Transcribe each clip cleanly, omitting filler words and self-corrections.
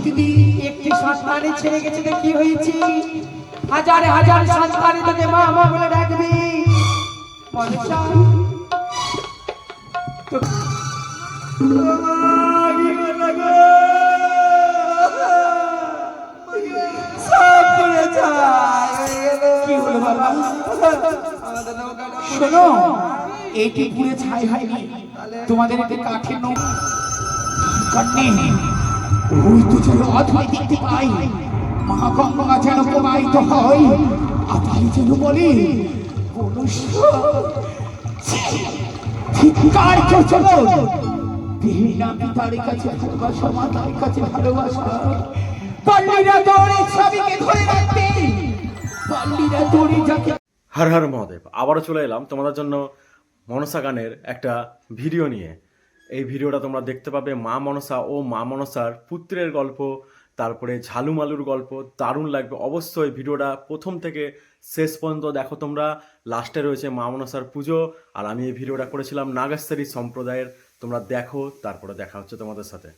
যদি একটি সন্তানে ছেড়ে গেছে তো কি হয়েছে? হাজারে হাজার সন্তানে তোকে মা মা বলে ডাকবে। মনসা কি হলো বাবা? শোনো, এইটি পুড়ে ছাই হয়নি, তোমাদের একটি কাঠের নৌকা ওই তো যেন অধরে দেখতে পাই, মা গঙ্গা যেন প্রবাহিত হয়, আতাই যেন বলে চিৎকার চলো দেহিনা পিতার কাছে ভালোবাসা, মাতার কাছে ভালোবাসা। পল্লীরা দৌড়ে ছবিকে ধরে রাখতে, পল্লীরা দৌড়ে যাকে। হর হর মহাদেব, আবারও চলে এলাম তোমাদের জন্য মনসা গানের একটা ভিডিও নিয়ে। এই ভিডিওটা তোমরা দেখতে পাবে মা মনসা ও মা মনসার পুত্রের গল্প, তারপরে ঝালুমালুর গল্প। দারুণ লাগবে অবশ্যই। ভিডিওটা প্রথম থেকে শেষ পর্যন্ত দেখো তোমরা। লাস্টে রয়েছে মা মনসার পুজো, আর আমি এই ভিডিওটা করেছিলাম নাগাস্তারি সম্প্রদায়ের। তোমরা দেখো, তারপরে দেখা হচ্ছে তোমাদের সাথে।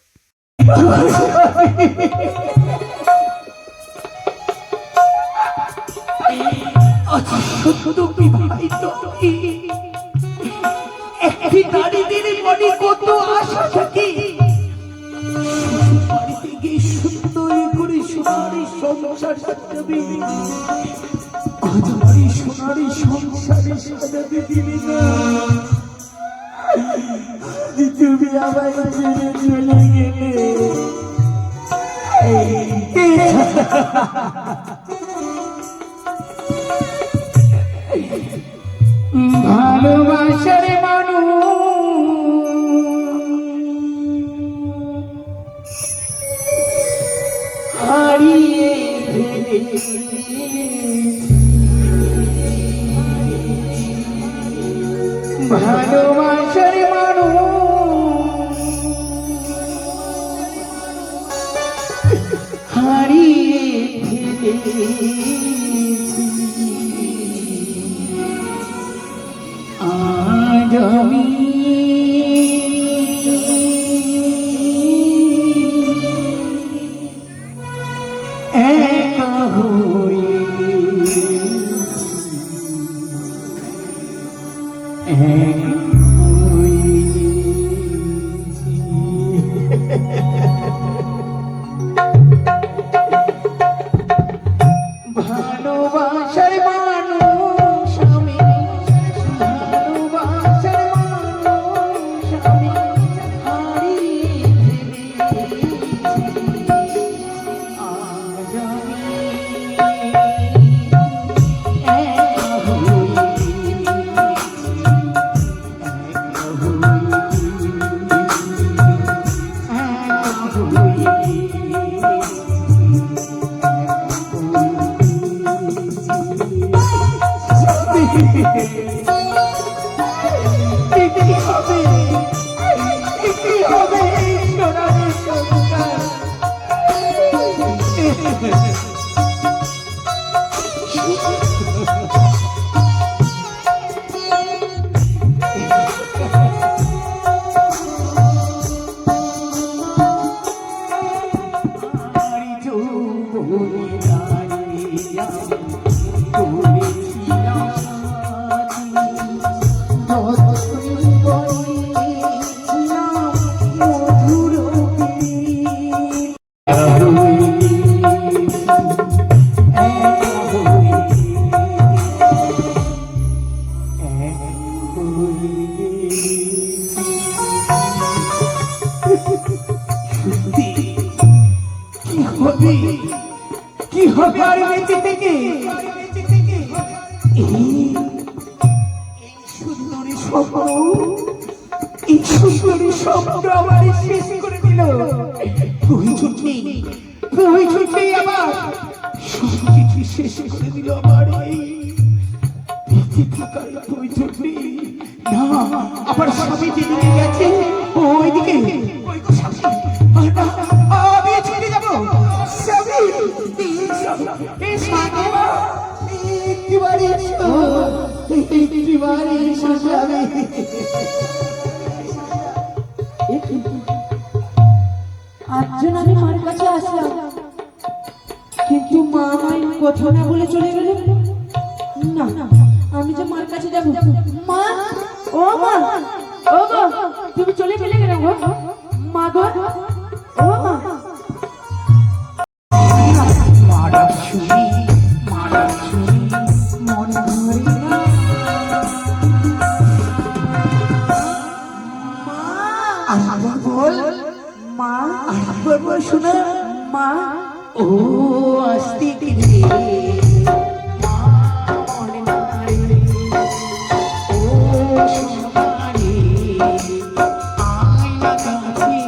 একটি নারীদের মনে কত আশা থাকে, বাড়িতে গিয়ে সুন্দর করে সোনারি সংসার সাজাবে। আজ আমার সোনারি সংসারে সাজাতে দিবি না, তুমি আমায় ছেড়ে চলে গেলে। ভালোবাসার মানুষ হারিয়ে ফেলেছি, ভালোবাসার মানুষ হারিয়ে ফেলেছি। আজ আমি একা হয়ে ভালোবাসার মানুষ আমি, ভালোবাসার মানুষ আমি হারিয়ে ফেলেছি। আজ আমি একা কি হবে আর বেঁচে থেকে? সুন্দরী স্বপ্ন, এই সুন্দরী স্বপ্ন আমার শেষ করে দিল। তুই ছুটলি, তুই ছুটলি আবার সবকিছু শেষ করে দিল আমার। এই বেঁচে থাকার তুই ছুটলি না, আবার স্বামী যেদিকে গেছে ওইদিকে আমি ছুটে যাবো। স্বামী একটিবারে স্বামী। আটজন আমি মার কাছে কাছে আসলাম, কিন্তু মা আমায় কথা না বলে চলে গেল। না, আমি যে মার কাছে যাব। মা, ও মা, ও গো, তুমি চলে গেলে কেন গো? মা গো, ও মা। মারা শুনি মনে হয় না। আরেকবার বল মা, আরেকবার বল শোনা। মা, ও আস্তে রে মা মনে নাই ও সোনারে আয় না কাছে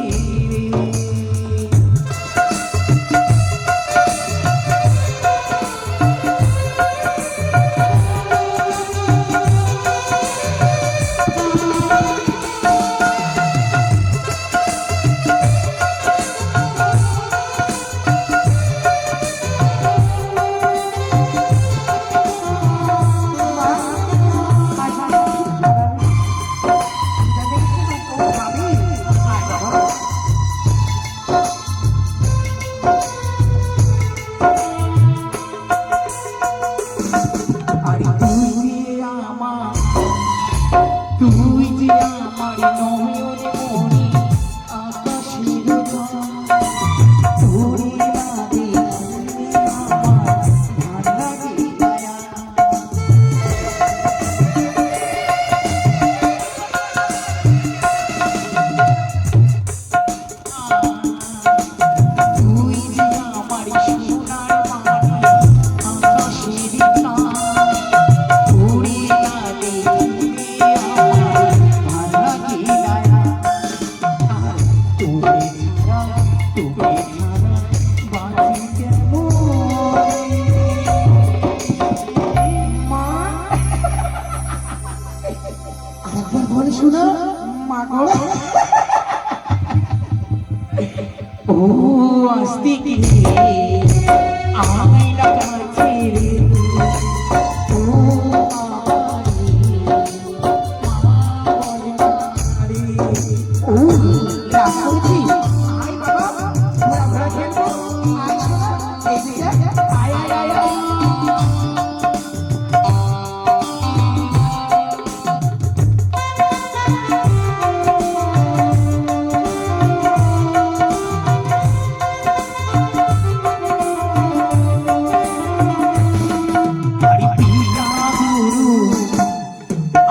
তুই যে আমার নয়নে মনি আকাশের তোরে না দেখলে আমার ভাল লাগে দয়া। তুই যে আমার সোনার মানি আকাশের তোরে না দেখলে আমার ভাল লাগে দয়া। তোরে ছাড়া বাঁচি কেমন? মা, আরেকবার বলে শোনা। মা গো। ও আস্তে রে আয় না কাছে রে ও ও রাখছি আয় বাবা ঘোরা খেলবো আয় শোনা এদিকে আয় আয় আয় আয়।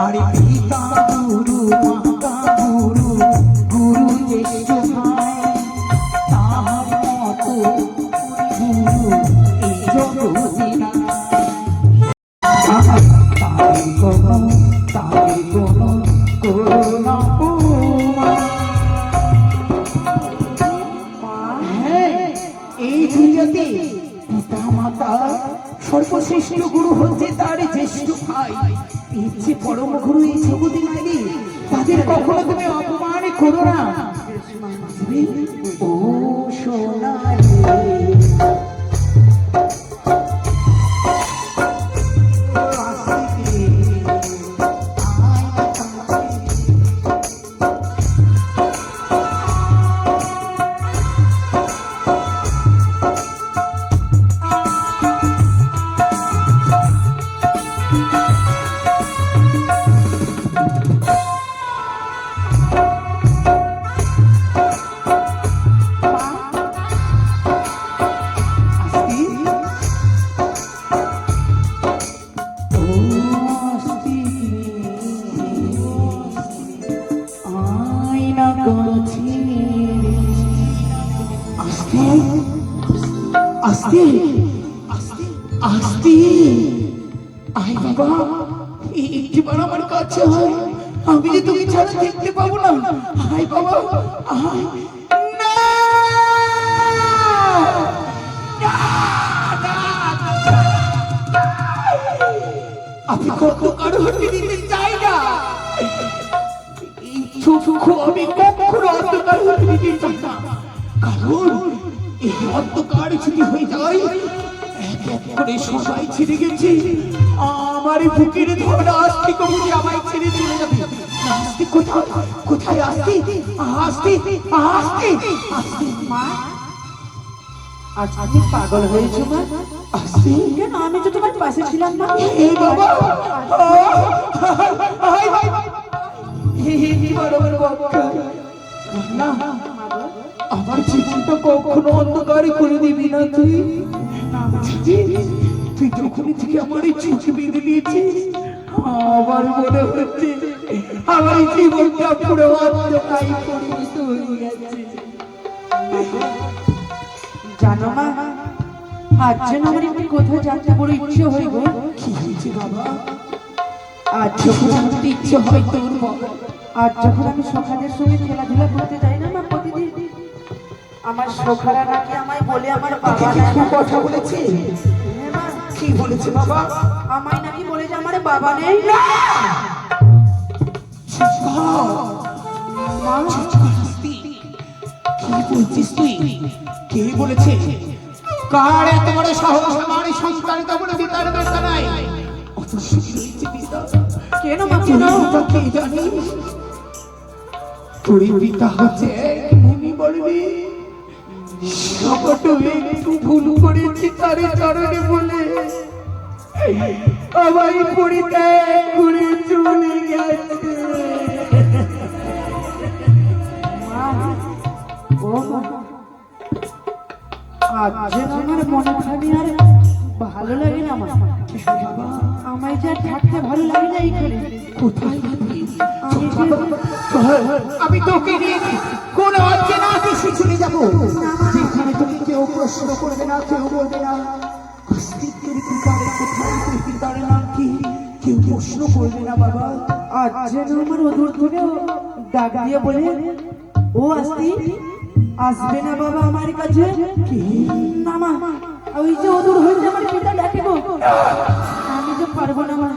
আরে পিতা গুরু মাতা গুরু গুরু জ্যেষ্ঠ ভাই তার মতো গুরু এই জগতে নাই। তারে কোনো করুণা উপমা। হ্যাঁ, এই দুনিয়াতে পিতা মাতা সর্বশ্রেষ্ঠ গুরু হচ্ছে তার জ্যেষ্ঠ ভাই। এর যে পরম গুরু এই জগতে নাই, তাদের কখনো তুমি অপমান করো না। ও সোনা আস্তে আস্তে আয় বাবা একটিবার আমার কাছে আয়। আমি যে তোকে ছাড়া দেখতে পাবো না। আয় বাবা আয়। না আমি কত কারো হতে দিতে চাই না। এই চক্ষু আমি কখনো অন্ধকার হতে দিতে চাই না, কারণ এই অন্ধকার যদি হয়ে যায় এক এক করে সবাই ছেড়ে গেছে। আমার বুকের ধরা আস্তিক বুঝে আমায় ছেড়ে চলে যাবে। আস্তিক কোথায় কোথায়? আস্তিক আস্তিক আস্তিক আস্তিক। মা, আজ তুমি পাগল হয়েছো মা? আসি কেন, আমি তো তোমার পাশে ছিলাম না। এই বাবা হাই হাই এই বড় বড় বাবা না আমার জীবনটা কখনো অন্ধকারে করে দিবি না তুই। তুই যখনই থেকে আমার এই চোখে বেঁধে নিয়েছিস আমার মনে হচ্ছে আমার জীবনটা পুরো অন্ধকারে পরিণত হয়ে গেছে। জানো মা, আজ যেন আমার একটু কোথাও যাতে বড় ইচ্ছে হইব। কি হয়েছে বাবা? আজ যখন জানতে ইচ্ছে হয় তোর বাবা, আর যখন আমি সখাদের সঙ্গে খেলাধুলা করতে যাই না মা প্রতিদিন, আমার সখারা নাকি আমায় বলে আমার বাবা নাই। কি কথা বলেছে? হ্যাঁ মা, কি বলেছে বাবা? আমায় নাকি বলে যে আমার বাবা নেই। কি বলছিস তুই? কে বলেছে? কার এত বড় সাহস আমার এই সন্তানটা বলে দিতার দরকার নাই? অত সুখী হয়েছে পিতা। কেন মা, তুই কেন? তো কি জানিস? তোর পিতা হচ্ছে এক মুনি বলবি সামান্য একটু ভুল করেছি তার কারণে বলে আমার পরিত্যাগ করে চলে গেছে। ও মা, আজ যেন আমার মনে খালি আর ভালো লাগে না মা। আমায় যে আর থাকতে ভালো লাগে না এইখানে। কোথায় যাবি? আমি আমি তোকে নিয়ে কোন অচেনা দেশে চলে যাবো, যেখানে তোকে কেউ প্রশ্ন করবে না, কেউ বলবে না অস্তিত্বের পিতার কোথায়, তোর পিতার নাম কি, কেউ প্রশ্ন করবে না বাবা। আজ যেন আমার অদূর থেকে ডাক দিয়ে বলে, ও আসতি আসবে না বাবা আমার কাছে? কি? না মা, ওই যে অদূর হইতে আমার পিতা ডাকিব, আমি যে পারবো না মা।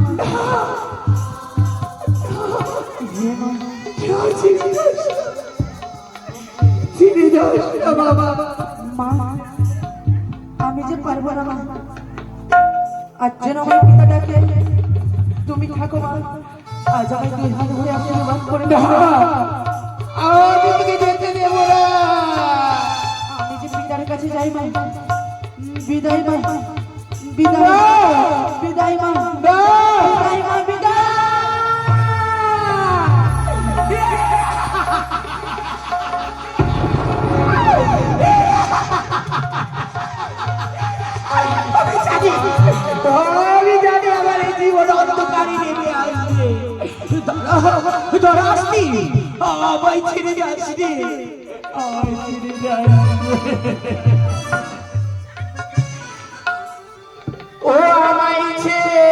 চিনে যাস না বাবা। মা, আমি যে পারবো না মা। আজ যেন আমার পিতা ডাকে, তুমি থাকো মা। আজ আমায় দুই হাত ধরে আশীর্বাদ করে না, দাও। আমি তোকে যেতে দেব না। আমি যে পিতার কাছে যাই মা। বিদায় মা, বিদায়, বিদায় মা, না। বিদায় মা, বিদায়। আমি জানি আমার এই জীবন অন্ধকারে নেমে আসবে। দাঁড়া আসবি, আমায় ছেড়ে যাস রে, আমায় ছেড়ে যাস। ও আমায় ছেড়ে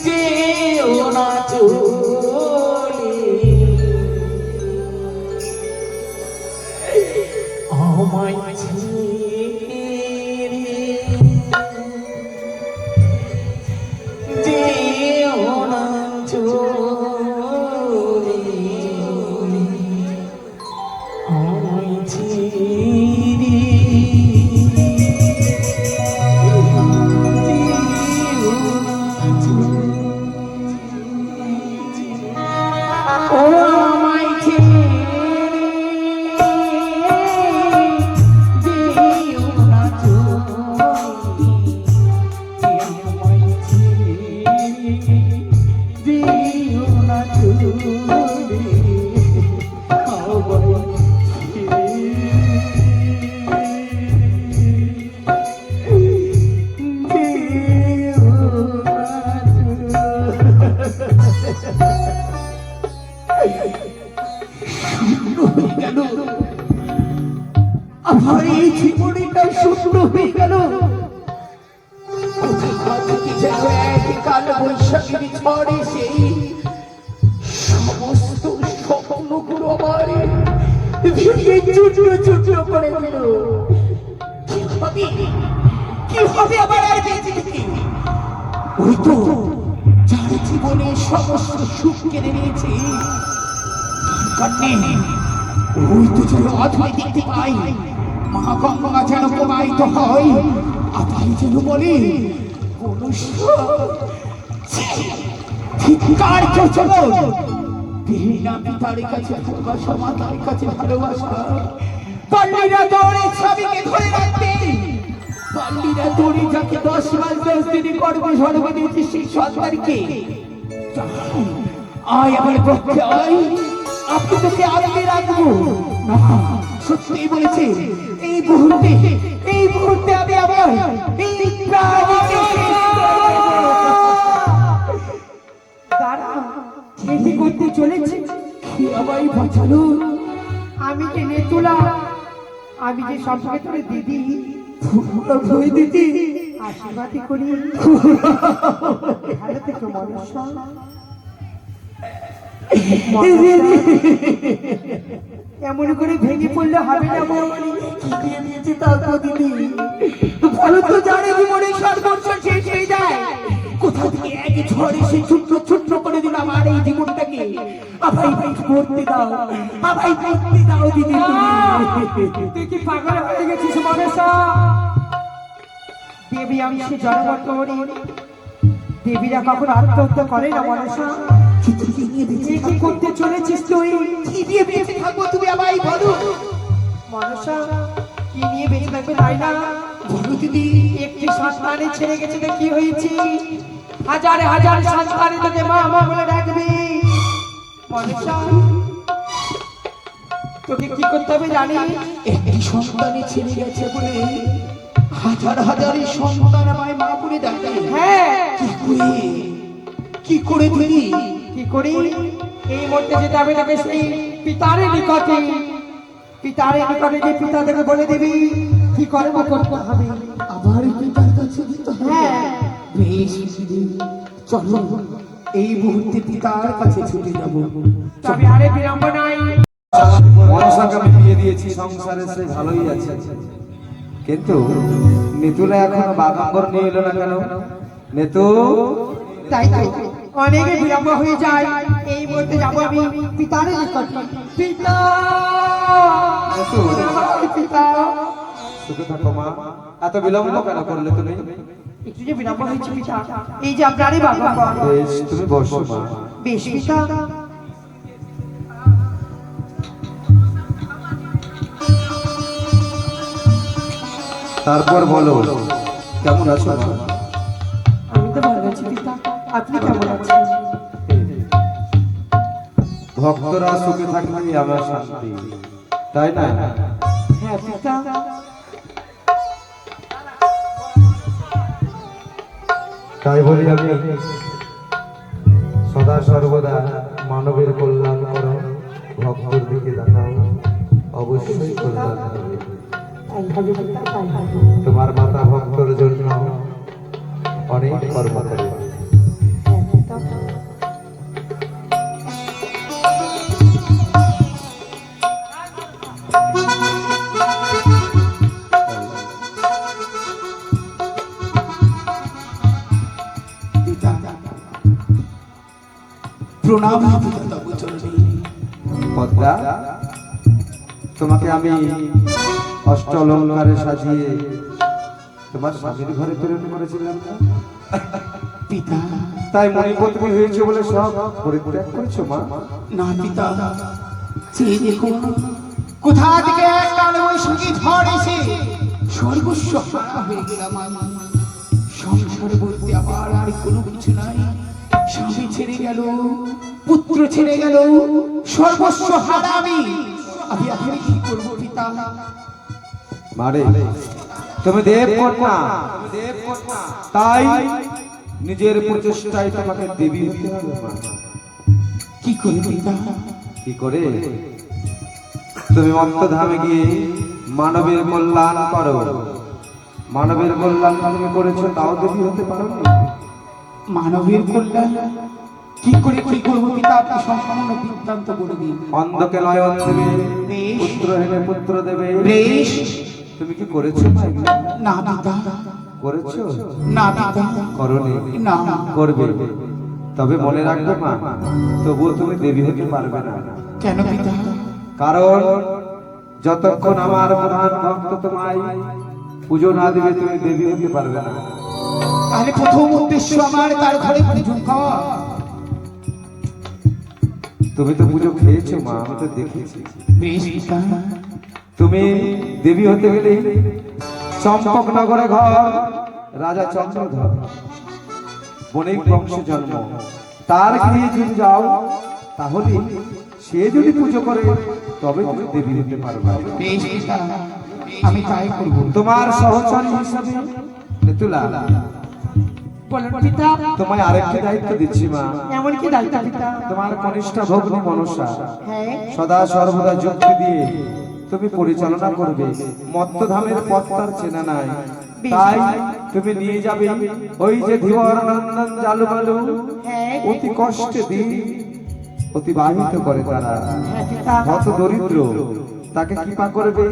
যেও না চলে, আমায় ছেড়ে যেও না চলে, আমায় ছেড়ে যেও না চলে। ও আমায় ছেড়ে যেও না চলে, আমায় ছেড়ে যেও না চলে, আমার এই জীবনটা শূন্য হয়ে গেল। কোথা থেকে যেন এক কাল বৈশাখীর ঝড়ে সেই সমস্ত স্বপ্নগুলো আমার ভেঙে চুচড়ো চুচড়ো করে দিল। কি হবে, কি হবে আমার আর বেঁচে থেকে? ওই তো যার জীবনে সমস্ত সুখ কেড়ে নিয়েছে, তার কারণে ওই তো যেন অধয় দেখতে পাই, মা গঙ্গা যেন প্রবাহিত হয়, আতাই যেন বলে ধিক্কার চলো, দেহে না পিতার কাছে ভালোবাসা, মাতার কাছে ভালোবাসা। পাল্লীরা দৌড়ে স্বামীকে ধরে রাখতে, পাল্লীরা দৌড়ে যাকে 10 মাস 10 দিনে গর্ভে জন্ম দিয়েছে সেই সন্তানকে আয় আমার পক্ষে আয়, আপনি তোকে আগলে রাখবো না। সত্যি বলেছে, এই মুহূর্তে আমি আবার এই প্রাণীকে শেষ করে দেব। দাঁড়া, কি করতে চলেছে? কি আমায় বাঁচালো? আমি যে নেতুলা, আমি যে সম্পর্কে তোর দিদি, ভয় দিদি, আশীর্বাদ করি ভালো থেকে মনসা। এমন করে ভেঙে পড়লে হবে না বৌমণি। কি দিয়ে দিয়েছে তারপর দিদি? ভালো তো জানে জীবনে সর্বস্ব শেষ হয়ে যায়। কোথা থেকে এক ঝড় এসে ছোট্ট করে দিল আমার এই জীবনটাকে। আভাই করতে দাও, আভাই করতে দাও দিদি। তুই কি পাগল হয়ে গেছিস মনসা? দেবী আমি সে জন্ম করি, দেবীরা কখন আত্মহত্যা করে না মনসা। কি করতে চলেছিস তুই? কি দিয়ে বেঁচে থাকবো তুমি আমায় বলো। মনসা কি নিয়ে বেঁচে থাকবে তাই না? বলো দিদি। একটি সন্তানে ছেড়ে গেছে তো কি হয়েছে? হাজারে হাজার সন্তানে তোকে মা মা বলে ডাকবে। মনসা তোকে কি করতে হবে জানি? একটি সন্তানে ছেড়ে গেছে বলে হাজার সন্তান আমায় মা বলে ডাকে। হ্যাঁ, কি করে দিদি? কি করি? এই মুহূর্তে যেতে হবে তোকে সেই পিতারের নিকটে। পিতারের নিকটে যে পিতা তোকে বলে দিবি কি কর্ম করতে হবে। আমার পিতার কাছে দিতে হবে? হ্যাঁ। বেশ দিদি, চলো এই মুহূর্তে পিতার কাছে ছুটে যাবো। তবে আরে বিলম্ব নাই। মনসাকে আমি বিয়ে দিয়েছি, সংসারে সে ভালোই আছে, কিন্তু নেতুলা এখনো বাগাম্বর নিয়ে এলো না কেন? নেতু, তাই অনেক বিলম্ব হয়ে যায়। এই মুহূর্তে যাবো আমি পিতারের নিকটে। পিতা, নেতু, পিতা, সুখে থাকো মা। এত বিলম্ব কেন করলে তুমি? একটু যে বিলম্ব হয়েছে পিতা, এই যে আপনারই বাবা। বেশ, তুমি বসো মা। বেশ পিতা। তারপর বলো, কেমন আছো মা? আমি তো ভালো আছি পিতা, আপনি কেমন আছেন? ভক্তরা সুখে থাকলে আমার শান্তি, তাই না? হ্যাঁ পিতা। তাই বলি আমি সদা সর্বদা মানবের কল্যাণ করো, ভক্তের দিকে দেখাও, অবশ্যই কল্যাণ হবে। তোমার মাতা ভক্তর জন্য অনেক কর্ম করে। প্রণাম পিতা তব চরণে। পদ্মা, তোমাকে আমি অষ্ট অলঙ্কারে সাজিয়ে তোমার স্বামীর ঘরে প্রেরণ করেছিলাম না? পিতা, তাই মণিপত্নী হয়েছে বলে সব পরিত্যাগ করেছো মা? না পিতা, চেয়ে দেখো কোথা থেকে এক কালবৈশাখী ঝড় এসে সর্বস্ব হারা হয়ে গেলাম আমি। সংসার বলতে আবার আর কোনো কিছু নাই। স্বামী ছেড়ে গেল, পুত্র ছেড়ে গেল, সর্বস্ব হারা আমি। আমি কি করবো পিতা? মারে, তুমি দেব কন্যা, তাই নিজের প্রচেষ্টায় তোমাকে দেবী হতে হবে মা। কি করে পিতা? কি করে? তুমি মত্তধামে গিয়ে মানবের কল্যাণ করো। মানবের কল্যাণ তুমি করেছো, তাও দেবী হতে পারো না? মানবের কল্যাণ কি করে কি করবো পিতা? আপনি সম্পূর্ণ বৃত্তান্ত বলে দিন। অন্ধকে নয়ন দেবে, বেশ। পুত্র হেলে পুত্র দেবে। বেশ। তুমি কি করেছো মা এগুলো? না পিতা, করেছো? না পিতা, করনি? না। করবে, তবে মনে রাখবে মা, তবুও তুমি দেবী হতে পারবে না। কেন পিতা? কারণ যতক্ষণ আমার প্রধান ভক্ত তোমায় পুজো না দিবে তুমি দেবী হতে পারবে না। তাহলে প্রথম উদ্দেশ্য আমার তার ঘরে পুজো খাওয়া। তুমি তো পুজো খেয়েছো মা, আমি তো দেখেছি। বেশ পিতা। তুমি দেবী হতে গেলে চম্পক নগরে ঘর, রাজা চন্দ্রধর, বণিক বংশে জন্ম। তার গৃহে যদি যাও তাহলে সে যদি পুজো করে তবে তুমি দেবী হতে পারবে। বেশ পিতা, আমি তাই করব। তোমার সহচরী হিসাবে নেতুলা, বলেন পিতা। তোমায় আরেকটি দায়িত্ব দিচ্ছি মা। এমন কি দায়িত্ব পিতা? তোমার কনিষ্ঠা ভগ্নী মনসা হ্যাঁ। সদা সর্বদা যুক্তি দিয়ে তুমি পরিচালনা করবে। মত্তধামের পথ তার চেনা নাই, তাই তুমি নিয়ে যাবে ওই যে ধীবর নন্দন জালুমালু, হ্যাঁ। অতি কষ্টে দিন অতিবাহিত করে তারা। হ্যাঁ পিতা। হত দরিদ্র তাকে কৃপা করবে,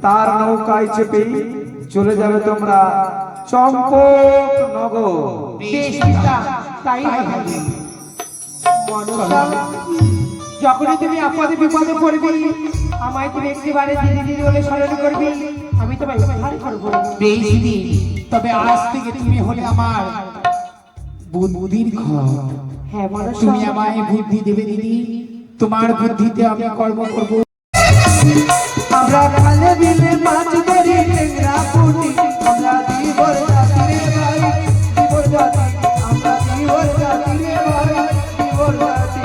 তার নৌকায় চেপে চলে যাবে তোমরা চম্পক নগর। বেশ পিতা, তাই হবে। মনসা, যখনই তুমি আপদে বিপদে পড়বি আমায় তুমি একটিবারে দিদি দিদি বলে স্মরণ করবি, আমি তোমায় উদ্ধার করবো। বেশ দিদি, তবে আজ থেকে তুমি হলে আমার বুদ্ধির ঘর। হ্যাঁ মনসা। তুমি আমায় বুদ্ধি দেবে দিদি, তোমার বুদ্ধিতে আমি কর্ম করব। আমরা খালে বিলে মাছ ধরি, টেংরা পুঁটি, আমরা দিবর জাতি রে ভাই, দিবর জাতি, আমরা দিবর জাতি রে ভাই, দিবর জাতি।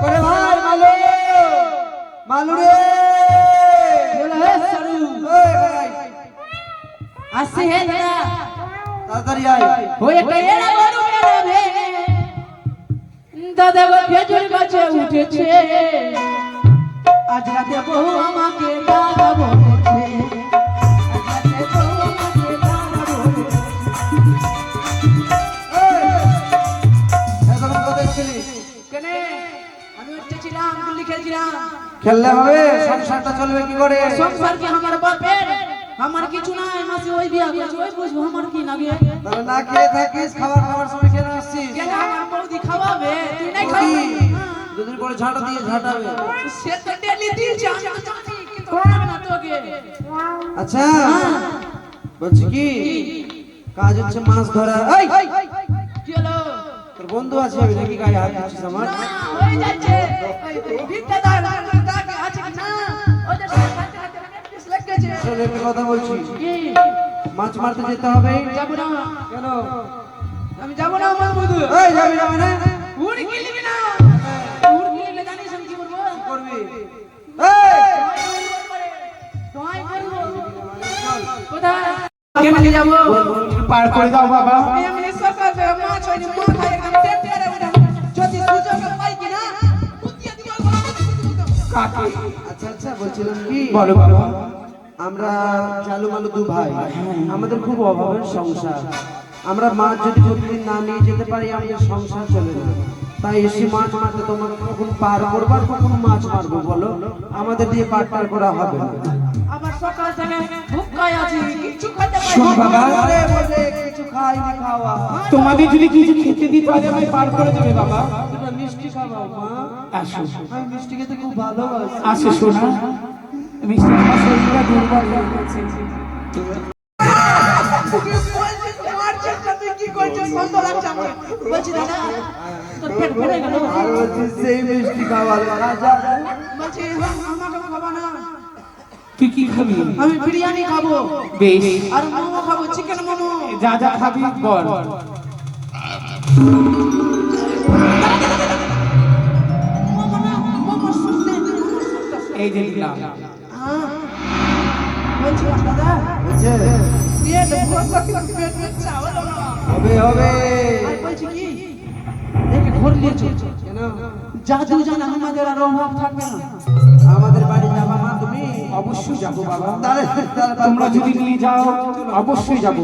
করে ভাই মালু, মালু রে, বলে হে সারু, ওই ভাই আসে হে দাদা, তাড়াতাড়ি আয়। হয়ে কেরা গরু মেরে ভেঙে দাদা গো খেজুর গাছে উঠেছে, আজ রাতে বউ আমাকে দাদা বলেছে, আজ রাতে বউ আমাকে দাদা বলেছে। এখন কোথায় ছিলিস? কেনে আমি উঠেছিলাম, গুলি খেলছিলাম। খেললে হবে, সংসারটা চলবে কি করে? সংসার কি আমার বাপের? আমার কিছু নাই, মাসে ওই বিয়া করছে, ওই বুঝবো আমার কি লাগে। তাহলে না খেয়ে থাকিস, খাবার খাবার সময় কেন আসছিস? কেন আমার বৌদি খাওয়াবে, তুই নাই বৌদি, খাওয়াবি? দুদিন পরে ঝাঁটা দিয়ে ঝাঁটাবে। সে তো ডেলি দিয়েছে, আমি তো জানি, কিন্তু হবে না তোকে। আচ্ছা বলছি কি, কাজ হচ্ছে মাছ ধরা। এই, কি হলো? তোর বন্ধু আছে আমি নাকি গায়ে হাত দিচ্ছিস আমার? না, হয়ে যাচ্ছে। ভিক্ষা দাও, টাকা আছে কি না? ওদের সাথে হাতে হাতে হাতে লেগেছে। শোন, একটা কথা বলছি, কি? মাছ মারতে যেতে হবে। যাবো না। কেন? আমি যাবো না আমার বন্ধু। এই যাবি না মানে? উড় কি নিবি না? উড় কি নিলে জানিস আমি কি করবো? করবি? এই, দোয়াই করবো। কোথায়? কেমনে যাবো? পার করে দাও বাবা। আমি এমনি সরকার মাছ হয়নি, মাথায় একদম টেপটেরে উঠে। যদি সুযোগ পাই কিনা, কুতিয়ে দিব, কাকে? আচ্ছা আচ্ছা বলছিলাম কি, বলো বাবা। আমরা চালু মালু দু ভাই, আমাদের খুব অভাবের সংসার। আমরা মাছ যদি প্রতিদিন না নিয়ে যেতে পারি আমাদের সংসার চলে না। তাই এসে মাছ মারতে তোমার কখন পার করবার কখন মাছ মারবো বলো, আমাদের দিয়ে পার করা হবে না। আমার সকাল থেকে ভুক্কায় আছি, কিচ্ছু খাইতে পারি শোন না। বাবা, বলে বলে কিছু খাই না খাওয়া, তোমাদের যদি কিছু খেতে দিতে পারে আমি পার করে দেবে বাবা। দুটো মিষ্টি খাওয়াও মা। আসো আমি মিষ্টি খেতে খুব ভালোবাসি। আসো শোনা, মিষ্টি খাওয়া শরীরটা দুর্বল হয়ে গেছে। বলছি দাদা, তোর পেট ভরে গেল? আর বলছি সেই মিষ্টি খাওয়ার রাজা। বলছি আমাকে খাবো না, তুই কি খাবি? আমি বিরিয়ানি খাবো বেশ, আর মোমো খাবো, চিকেন মোমো। যা যা খাবি বল। মোমো না, মোমো শুনতে, এই যে দিলাম। বলছি দাদা, বুঝছে? পেট ভরে পেট চাওয়ালো না। হবে হবে। আর বলছি কি, দেখে ঘর নিয়েছো, কেন? জাদু জানা আমাদের আর অভাব থাকবে না। আমাদের বাড়ি যাবা মা তুমি? অবশ্যই যাবো বাবা। তাহলে তোমরা যদি নিয়ে যাও অবশ্যই যাবো।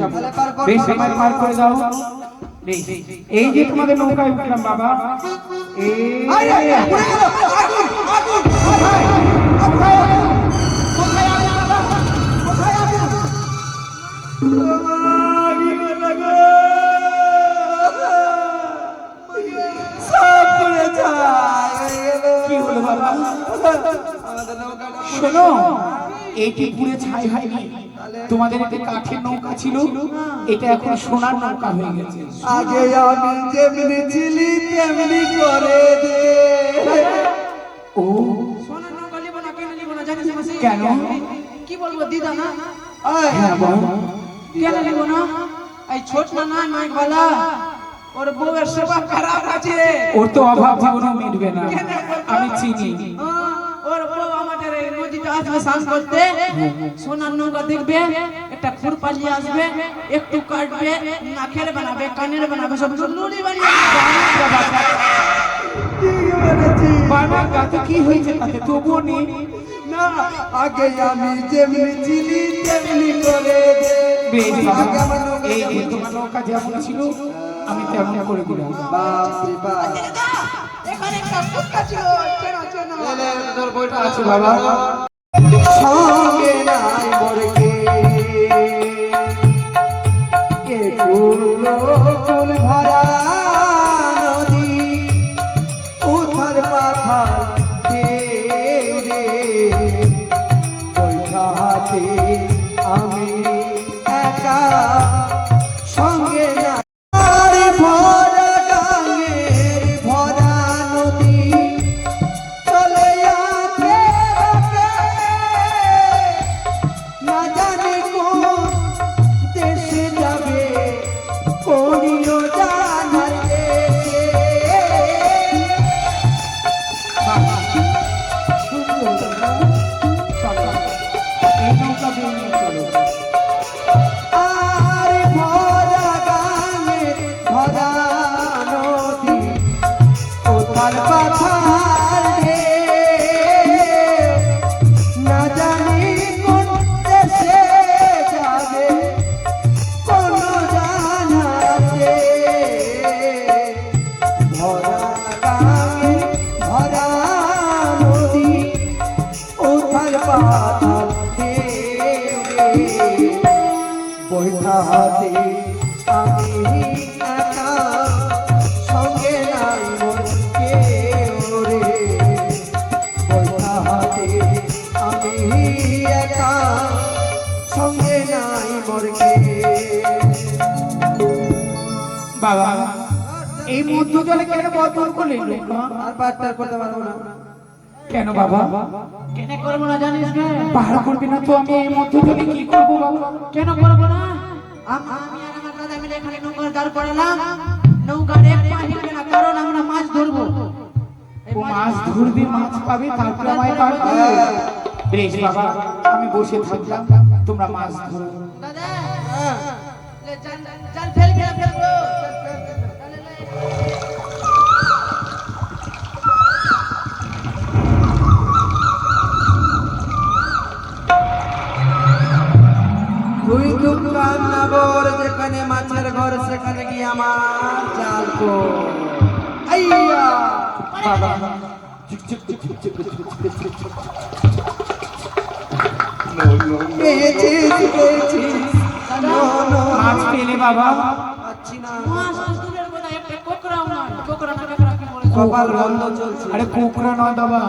বেশ, আমায় পার করে দাও। বেশ, এই যে তোমাদের নৌকায় উঠলাম বাবা। কি হলো বাবা? শোনো, এইটি পুরে ছাই হয়নি, তোমাদের একটা কাঠের নৌকা ছিল, এটা এখন সোনার নৌকা হয়ে গেছে। আগে আমি যেমনি ছিলি তেমনি করে দে। ও সোনার নৌকা নিব না, কেন নিব না জানিস মাসি? কেন? কি বলবো দিদা না? হ্যাঁ বল। কেন নিব না? এই ছোট না নাই বালা, ওর বউয়ের সেবা খারাপ আছে। ওর তো অভাব জীবনও মিটবে না, আমি চিনি। ওর বউ আমাদের এই নদীতে আসবে স্নান করতে, সোনার নৌকা দেখবে, একটা খুরপালি আসবে, একটু কাটবে, নাকের বানাবে, কানের বানাবে, সব লুলি বানিয়ে বাবা তাতে কি হয়েছে, তাতে তবুও নেই। না, আগে আমি যেমনি ছিলি তেমনি করে দে। বেশ বাবা, আগে আমার নৌকা এই যেমন তোমার নৌকা যেমন ছিল আমি তেমন করে দিলাম। বাপ রে বাপ। এখানে একটা কুত্তা ছিল, চেনো চেনো। তোর বইটা আছে বাবা। সঙ্গে নাই মরকে এ কুল কুল ভরা নদী, উথার পাথার ঢেউ রে, বৈঠা হাতে আমি একা সঙ্গে নাই। আর ভরা গাঙের ভরা নদী চলে আছে রাতে, না জানি কোন দেশে যাবে, কোনিও জানার দেশে। এই নৌকা দিয়ে নিয়ে চলো। আর ভরা গাঙের ভরা নদী, ওথার পাথার ঢেউ, না জানি কোন দেশে যাবে, কোনো জানা আছে। ভরা গাঙে ভরা নদী, ওথার পাথার ঢেউ রে, বৈঠা হাতে আমি একা সঙ্গে নাই মোর কেউ রে, বৈঠা হাতে আমি একা সঙ্গে নাই মোর কেউ। বাবা এই মধ্য জলে কেন বদল করলে নৌকা? আর পার করতে পারবো না। কেন বাবা? কেন করবো না জানিস না? পার করবে না তো আমি এই মধ্য জলে কি করবো বাবা? কেন করবো না? আমি আর আমার দাদা মিলে এখানে নৌকার দাঁড় করালাম, নৌকার এক পা হিলবে না, কারণ আমরা মাছ ধরবো। এই ও মাছ ধরবে, মাছ পাবে, তারপরে আমায় পার করবে। বেশ বাবা, আমি বসে থাকলাম, তোমরা মাছ ধরো। দাদা, লে জাল জাল ফেলবি না, ফেলবো। তুই দোকান নগর যেখানে মাছের ঘর, সেখানে গিয়ে আমার জাল কো। আইয়া বাবা পেয়েছিস পেয়েছিস, মাছ পেলে বাবা? পাচ্ছি না, মাছ তো দূরের কথা, একটা কোকড়াও না, কোকড়া না, কোকড়া কি বলে? কপাল বন্ধ চলছে। আরে কোকড়া নয় বাবা,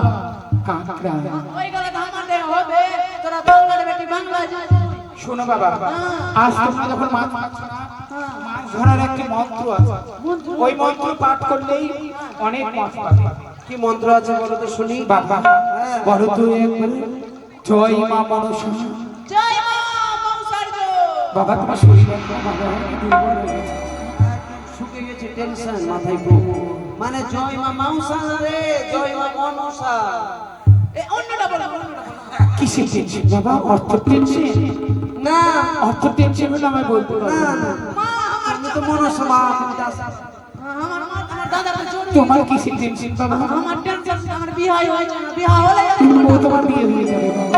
কাঁকড়া। ওই গলা ধামাতে হবে, তোরা বাংলার বেটি বাংলা যাস। শোনো বাবা, আজ তোমরা যখন মাছ মারছো না, মাছ ধরার একটা মন্ত্র আছে, ওই মন্ত্র পাঠ করলেই অনেক মাছ পাবে। কি মন্ত্র আছে বলো তো শুনি। বাবা বলো তো একবার, জয় মা মনসা। জয় মা মনসার গো। বাবা তোমার শরীর বাবা দুর্বল হয়ে গেছে। শুকিয়ে গেছে, টেনশন মাথায় খুব। মানে জয় মা মাউসা না রে, জয় মা মনসা। এ অন্যটা বলো, অন্যটা বলো। কিসের টেনশন বাবা? অর্থ টেনশন? না অর্থ টেনশন হলে আমায় বলতে পারবো না না। না, মা আমার আমি তো মনসা মা দাস। আমার দাদাকে জোর তোমার কিসের টেনশন বাবা? আমার টেনশন, আমার বিয়ে হয়েছে না, বিয়ে হলে ও তোমার বিয়ে হয়ে যাবে বাবা,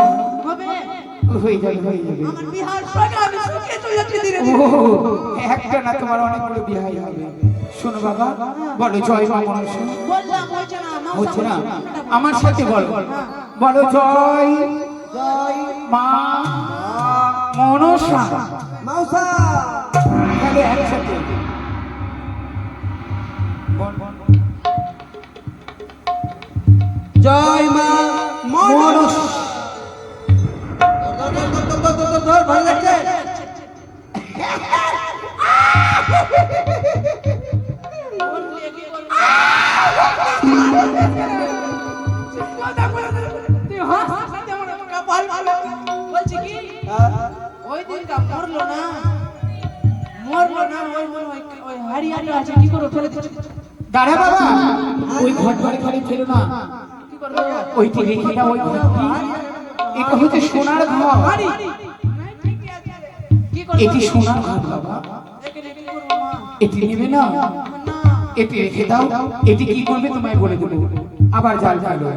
হবে। হয়ে যাবে হয়ে যাবে। আমার বিহার সঙ্গে আমি সুখে চলে যাচ্ছি ধীরে ও ধীরে। একটা না, তোমার অনেকগুলো বিয়ে হবে। শোনো বাবা, বলো জয় মা মনসা। বললাম হয়েছে না, মা হচ্ছে না? আমার সাথে বলো, বলো জয় জয় মা মনসা। মাউসা। তাহলে একসাথে জয় মা মনসা। ধর, ধর, ধর, ধর, ধর, ধর, ধর, ভালো লাগছে। তুই হাস হাসতে আমার কপাল ভালো বলছি কি ওই দিনটা মরলো না ওই হারিয়াটা আছে কি করে ফেলে দিচ্ছি দাঁড়া বাবা, ওই ঘট ঘরে ঘরে ফেলো না, কি করবো ওইটি রেখে দাও। ওই ঘরটি এটা হচ্ছে সোনার ঘর, হারি কি করবো এটি সোনার ঘর বাবা, এখানে কি করবো মা এটি নেবে না, না এটি রেখে দাও। এটি কি করবে তোমায় বলে দেবো, আবার জাল ফেলো।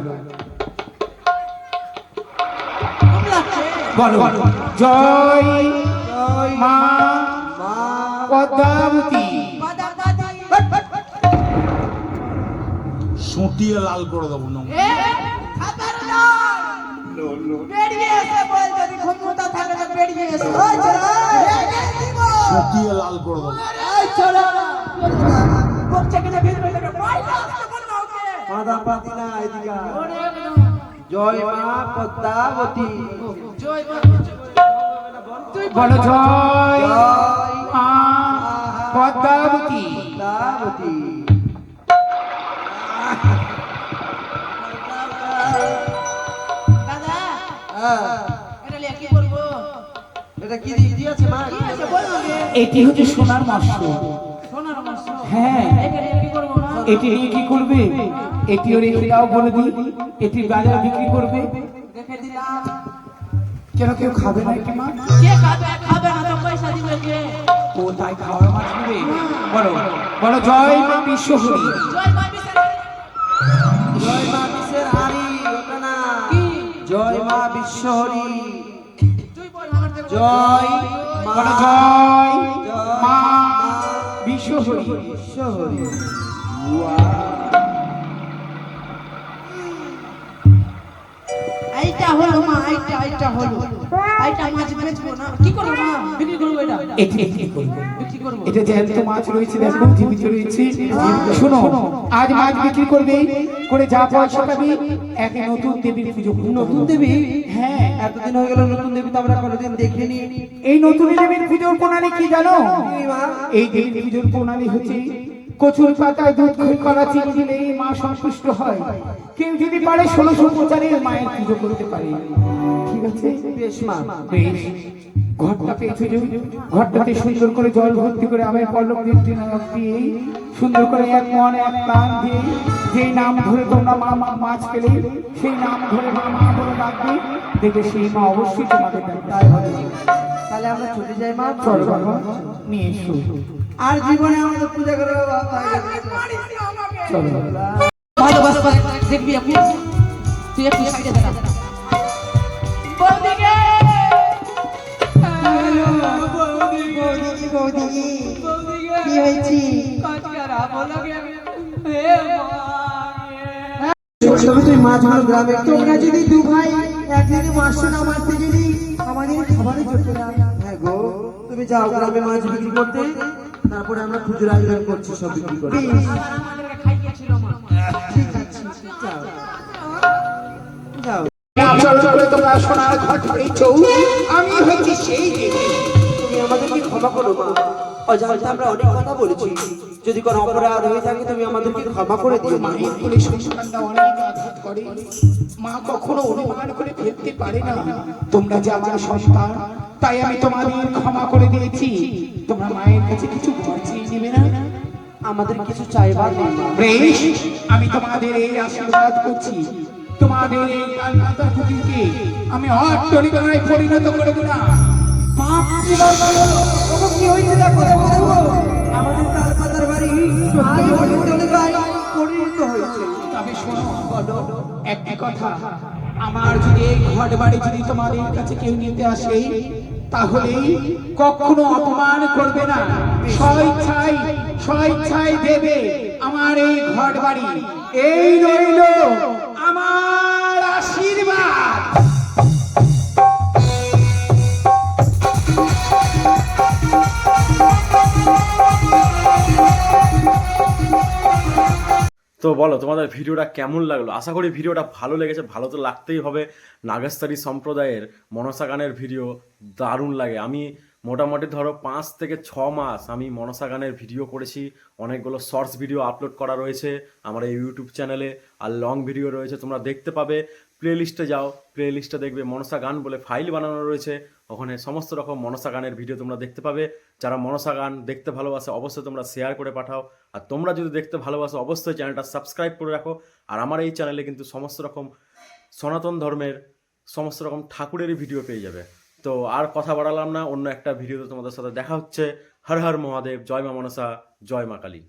কম লাগছে বলো জয় মা পদ্মাবতী। বাদা বাদি সুটিয়ে লাল করে দেবো না এ খবরদার বেরিয়ে এসে বল যদি ক্ষমতা থাকে তো বেরিয়ে এসে সুটিয়ে লাল করে দেবো মাদাপাতি না এদিকে জয় মা পদ্মাবতী বলো জয় জয় মা পদ্মাবতী। পদ্মাবতী দাদা হ্যাঁ, এটা লিয়ে কি করবো এটা কি দিয়েছে মা? কি আছে বল আমাকে এটি হচ্ছে সোনার মৎস্য। সোনার মাছ হ্যাঁ, এটা লিয়ে কি করবো মা এটি নিয়ে কি করবে, এটিও রেখে দাও বলে দিই। এটি বাজারে বিক্রি করবে, রেখে দিলাম কেন কেউ খাবে না এটি মা? কে খাবে খাবে না তো পয়সা দিবে কে ও তাই খাওয়ার মাছ নেবে। বলো বলো জয় মা বিশ্বহরি। জয় মা বিশাল জয় মা বিশ্বের হারি ওটা না, কি জয় মা বিশ্বহরি তুই বল আমার থেকে জয় মা বলো জয় মা মা বিশ্বহরি। বিশ্বহরি এইটা হলো মা এইটা হলো এইটা মাছ বেচবো না কি করবো মা বিক্রি করবো এটা এটি বিক্রি করবে। বিক্রি করবো এটা জ্যান্ত মাছ রয়েছে, দেখো জীবিত রয়েছে। শোনো, আজ মাছ বিক্রি করবে, করে যা পয়সা পাবি এক নতুন দেবীর পুজো করতে হবে। নতুন দেবী? হ্যাঁ, এতদিন হয়ে গেল নতুন দেবী তো আমরা কোনোদিন দেখিনি। এই নতুন দেবীর পুজোর প্রণালী কি জানো? কি মা? এই দেবীর পুজোর প্রণালী হচ্ছে কচুর পাতায় দুধ খই কলা চিনি দিলে মা সন্তুষ্ট হয়। কেউ যদি পারে 1600 প্রচারের মায়ের পুজো করতে পারে। ঠিক আছে, বেশ মা। বেশ। ঘরটা পেয়েছো যে, ঘরটাতে সুন্দর করে জল ভর্তি করে আমের পল্লব দিয়ে সুন্দর করে এক মন এক প্রাণ দিয়ে যেই নাম ধরে তোমরা মা মা মাছ পেলে সেই নাম ধরে মা মা বলে ডাকবে, দেখবে সেই মা অবশ্যই তোমাদের তাই হবে। তাহলে আমরা চলে যাই মা। চলো বাবা, নিয়ে এসো। আর জীবনে আমাদের পূজা করে চলো ভালোবাসা দেখবি আপনি তুই একটু সাইডে দাঁড়া বৌদিকে কি হয়েছে? তবে তুই মাছ মার গ্রামে তোমরা যদি দু ভাই একদিনে মাছটা না মারতে গেলি আমাদের খাবারের জোটে না। হ্যাঁ গো, তুমি যাও গ্রামে মাছ বিক্রি করতে, তারপরে আমরা পুজোর আয়োজন করছি সব বিক্রি করে। আমাদেরকে খাইয়েছিল মা যাও চল করে তোমরা সোনার ঘট পেয়েছো, আমি হচ্ছি সেই দেবী। তুমি আমাদেরকে ক্ষমা করো মা, অজান্তে আমরা অনেক কথা বলেছি, যদি কোনো অপরাধ হয়ে থাকে তুমি আমাদেরকে ক্ষমা করে দিও মা। মায়ের কোলে সন্তানরা অনেক আঘাত করে, মা কখনো অনুমান করে ফেলতে পারে না তোমরা যে আমার সন্তান, তাই আমি তোমাদের ক্ষমা করে দিয়েছি। তোমরা মায়ের কাছে কিছু ঘর চেয়ে নেবে না? আমাদের কিছু চাইবার নেই মা। বেশ, আমি তোমাদের এই আশীর্বাদ করছি, তোমাদের এই কালকাতা কুটিরকে আমি অট্টালিকায় পরিণত করব না। কি হয়েছে দেখো, আমাদের কালপাতার বাড়ি আজ অট্টালিকায় পরিণত হয়েছে। তবে শোনো, একটি কথা, আমার যদি এই ঘর বাড়ি যদি তোমাদের কাছে কেউ নিতে আসে, তাহলে কখনো অপমান করবে না, স্বেচ্ছায় দেবে আমার এই ঘর বাড়ি। এই রইল আমার আশীর্বাদ। তো বলো তোমাদের ভিডিওটা কেমন লাগলো? আশা করি ভিডিওটা ভালো লেগেছে। ভালো তো লাগতেই হবে, নাগেশ্বরী সম্প্রদায়ের মনসা গানের ভিডিও দারুণ লাগে। আমি মোটামুটি ধরো 5 থেকে 6 মাস আমি মনসা গানের ভিডিও করেছি, অনেকগুলো শর্টস ভিডিও আপলোড করা রয়েছে আমার এই ইউটিউব চ্যানেলে, আর লং ভিডিও রয়েছে, তোমরা দেখতে পাবে। প্লে লিস্টে যাও, প্লে লিস্টে দেখবে মনসা গান বলে ফাইল বানানো রয়েছে, ওখানে সমস্ত রকম মনসা গানের ভিডিও তোমরা দেখতে পাবে। যারা মনসা গান দেখতে ভালোবাসে অবশ্যই তোমরা শেয়ার করে পাঠাও, আর তোমরা যদি দেখতে ভালোবাসো অবশ্যই চ্যানেলটা সাবস্ক্রাইব করে রাখো। আর আমার এই চ্যানেলে কিন্তু সমস্ত রকম সনাতন ধর্মের সমস্ত রকম ঠাকুরেরই ভিডিও পেয়ে যাবে। তো আর কথা বাড়ালাম না, অন্য একটা ভিডিওতে তোমাদের সাথে দেখা হচ্ছে। হর হর মহাদেব, জয় মা মনসা, জয় মা কালী।